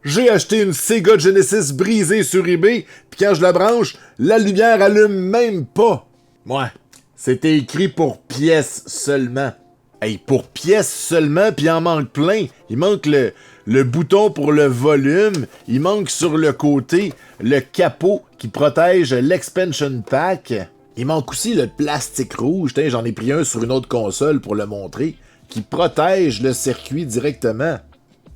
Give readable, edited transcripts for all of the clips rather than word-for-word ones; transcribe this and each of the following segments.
J'ai acheté une Sega Genesis brisée sur eBay, puis quand je la branche, la lumière allume même pas. Ouais, c'était écrit pour pièces seulement. Hey, pour pièces seulement, puis il en manque plein. Il manque le bouton pour le volume, il manque sur le côté le capot qui protège l'expansion pack. Il manque aussi le plastique rouge, j'en ai pris un sur une autre console pour le montrer, qui protège le circuit directement.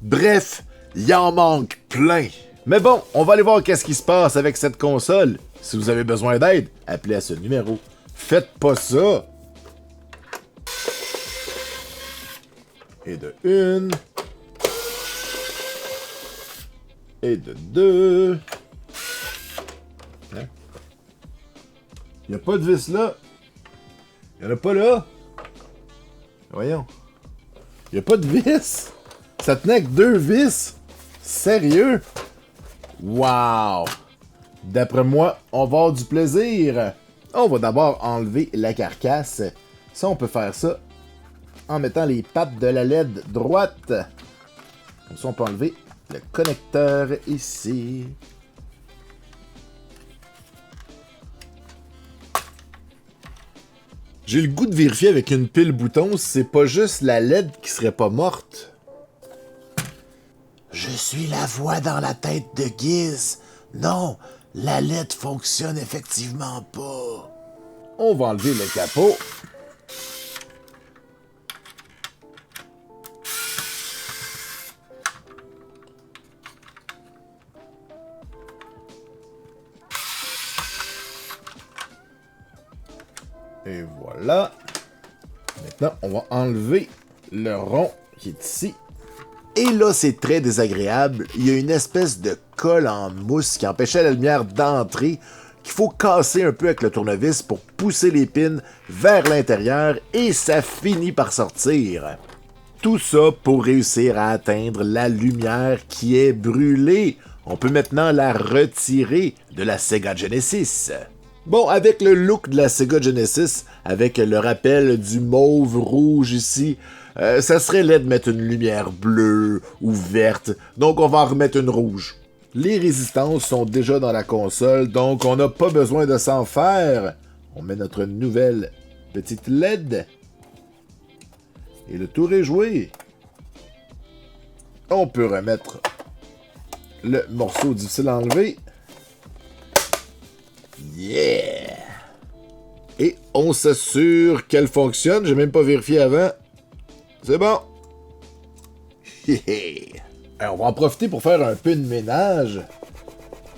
Bref, il en manque plein. Mais bon, on va aller voir qu'est-ce qui se passe avec cette console. Si vous avez besoin d'aide, appelez à ce numéro. Faites pas ça. Et de une. Et de deux. Hein? Y a pas de vis là. Y en a pas là. Voyons. Y a pas de vis. Ça tenait avec deux vis. Sérieux? Wow! D'après moi, on va avoir du plaisir. On va d'abord enlever la carcasse. Ça, on peut faire ça en mettant les pattes de la LED droite. Comme ça, on peut enlever le connecteur ici. J'ai le goût de vérifier avec une pile bouton si c'est pas juste la LED qui serait pas morte. Je suis la voix dans la tête de Giz. Non, la LED fonctionne effectivement pas. On va enlever le capot. Et voilà. Maintenant, on va enlever le rond qui est ici. Et là, c'est très désagréable. Il y a une espèce de colle en mousse qui empêchait la lumière d'entrer, qu'il faut casser un peu avec le tournevis pour pousser les pins vers l'intérieur et ça finit par sortir. Tout ça pour réussir à atteindre la lumière qui est brûlée. On peut maintenant la retirer de la Sega Genesis. Bon, avec le look de la Sega Genesis, avec le rappel du mauve rouge ici, ça serait laid de mettre une lumière bleue ou verte, donc on va en remettre une rouge. Les résistances sont déjà dans la console, donc on n'a pas besoin de s'en faire. On met notre nouvelle petite LED. Et le tour est joué. On peut remettre le morceau difficile à enlever. Yeah! Et on s'assure qu'elle fonctionne. J'ai même pas vérifié avant. C'est bon. Alors, on va en profiter pour faire un peu de ménage.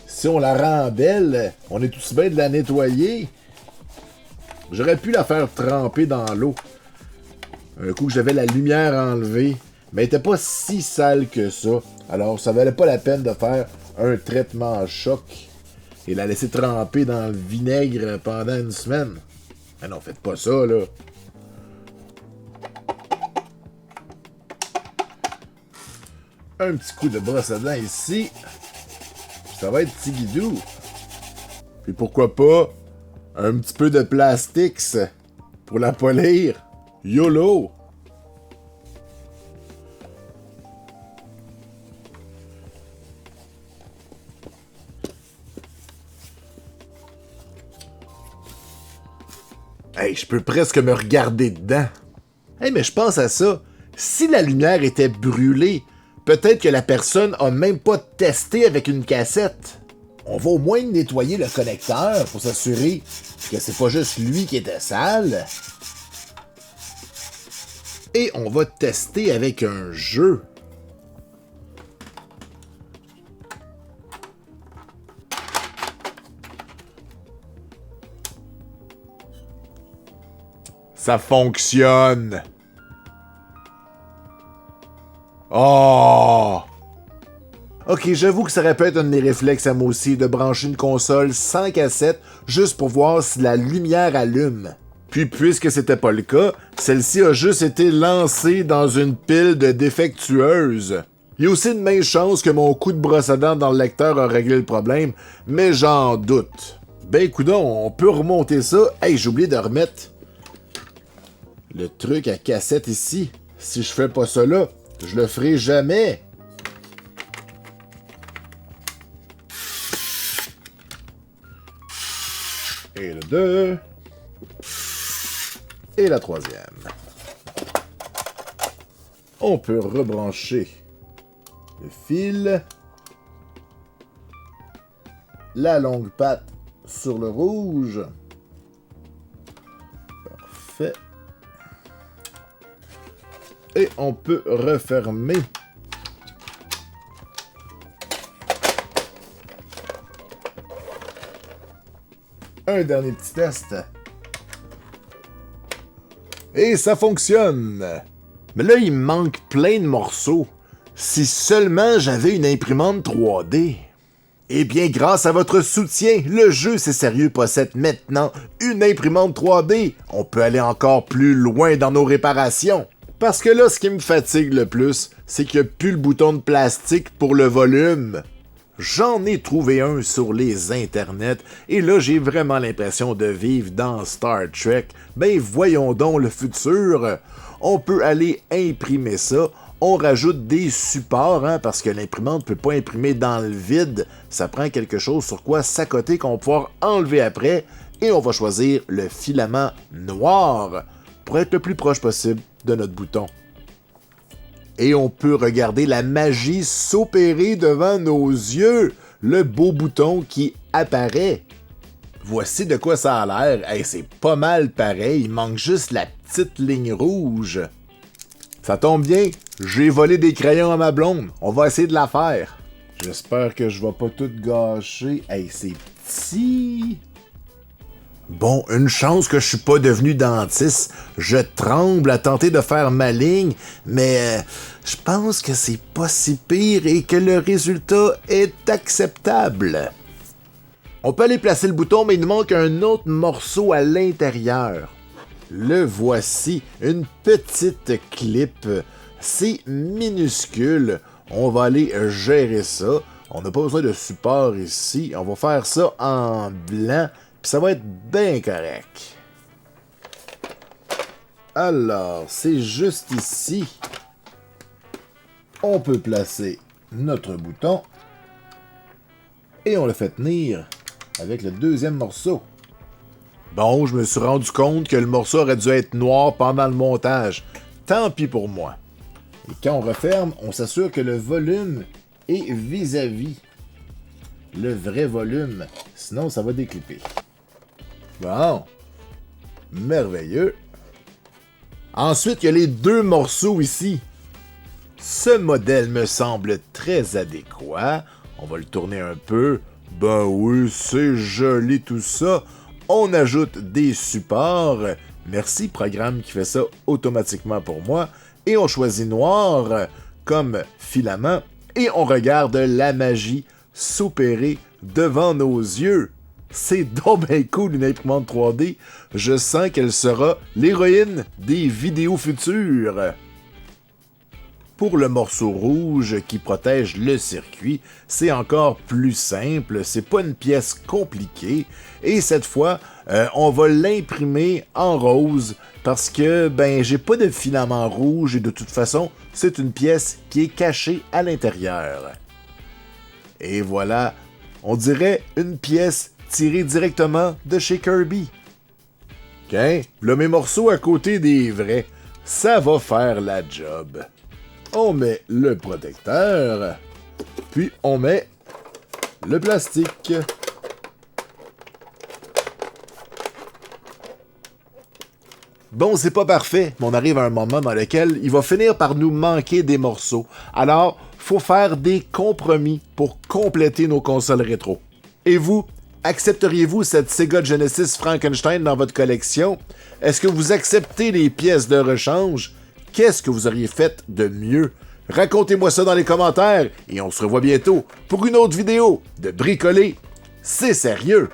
Si on la rend belle, on est aussi bien de la nettoyer. J'aurais pu la faire tremper dans l'eau. Un coup que j'avais la lumière enlevée. Mais elle était pas si sale que ça. Alors, ça valait pas la peine de faire un traitement à choc et la laisser tremper dans le vinaigre pendant une semaine. Ah non, faites pas ça, là. Un petit coup de brosse à dents ici. Ça va être petit guidou. Puis pourquoi pas un petit peu de Plastix pour la polir. YOLO! Hey, je peux presque me regarder dedans. Hey, mais je pense à ça. Si la lumière était brûlée, peut-être que la personne a même pas testé avec une cassette. On va au moins nettoyer le connecteur pour s'assurer que c'est pas juste lui qui était sale. Et on va tester avec un jeu. Ça fonctionne. Oh! Ok, j'avoue que ça aurait pu être un de mes réflexes à moi aussi de brancher une console sans cassette juste pour voir si la lumière allume. Puis puisque c'était pas le cas, celle-ci a juste été lancée dans une pile de défectueuses. Il y a aussi une mince chance que mon coup de brosse à dents dans le lecteur a réglé le problème, mais j'en doute. Ben coudonc, on peut remonter ça. Hey, j'ai oublié de remettre le truc à cassette ici. Si je fais pas ça là, je le ferai jamais. Et le 2. Et la 3e. On peut rebrancher le fil. La longue patte sur le rouge. Parfait. Et on peut refermer. Un dernier petit test. Et ça fonctionne. Mais là, il me manque plein de morceaux. Si seulement j'avais une imprimante 3D. Eh bien, grâce à votre soutien, le jeu C'est Sérieux possède maintenant une imprimante 3D. On peut aller encore plus loin dans nos réparations. Parce que là, ce qui me fatigue le plus, c'est qu'il n'y a plus le bouton de plastique pour le volume. J'en ai trouvé un sur les internets, et là, j'ai vraiment l'impression de vivre dans Star Trek. Ben, voyons donc le futur. On peut aller imprimer ça. On rajoute des supports, parce que l'imprimante ne peut pas imprimer dans le vide. Ça prend quelque chose sur quoi s'accoter qu'on va pouvoir enlever après. Et on va choisir le filament noir pour être le plus proche possible de notre bouton. Et on peut regarder la magie s'opérer devant nos yeux. Le beau bouton qui apparaît. Voici de quoi ça a l'air. Hey, c'est pas mal pareil. Il manque juste la petite ligne rouge. Ça tombe bien, j'ai volé des crayons à ma blonde. On va essayer de la faire. J'espère que je vais pas tout gâcher. Hey, c'est petit. Bon, une chance que je suis pas devenu dentiste. Je tremble à tenter de faire ma ligne, mais je pense que c'est pas si pire et que le résultat est acceptable. On peut aller placer le bouton, mais il nous manque un autre morceau à l'intérieur. Le voici, une petite clip. C'est minuscule. On va aller gérer ça. On n'a pas besoin de support ici. On va faire ça en blanc. Puis ça va être bien correct. Alors, c'est juste ici. On peut placer notre bouton. Et on le fait tenir avec le deuxième morceau. Bon, je me suis rendu compte que le morceau aurait dû être noir pendant le montage. Tant pis pour moi. Et quand on referme, on s'assure que le volume est vis-à-vis le vrai volume. Sinon, ça va déclipper. Bon. Merveilleux. Ensuite, il y a les deux morceaux ici. Ce modèle me semble très adéquat. On va le tourner un peu. Ben oui, c'est joli tout ça. On ajoute des supports. Merci, programme qui fait ça automatiquement pour moi. Et on choisit noir comme filament. Et on regarde la magie s'opérer devant nos yeux. C'est donc bien cool une imprimante 3D. Je sens qu'elle sera l'héroïne des vidéos futures. Pour le morceau rouge qui protège le circuit, c'est encore plus simple, c'est pas une pièce compliquée, et cette fois, on va l'imprimer en rose, parce que, j'ai pas de filament rouge, et de toute façon, c'est une pièce qui est cachée à l'intérieur. Et voilà, on dirait une pièce tirée directement de chez Kirby. Tiens, là mes morceaux à côté des vrais, ça va faire la job. On met le protecteur, puis on met le plastique. Bon, c'est pas parfait, mais on arrive à un moment dans lequel il va finir par nous manquer des morceaux. Alors, faut faire des compromis pour compléter nos consoles rétro. Et vous, accepteriez-vous cette Sega Genesis Frankenstein dans votre collection? Est-ce que vous acceptez les pièces de rechange? Qu'est-ce que vous auriez fait de mieux? Racontez-moi ça dans les commentaires et on se revoit bientôt pour une autre vidéo de Bricoler. C'est sérieux!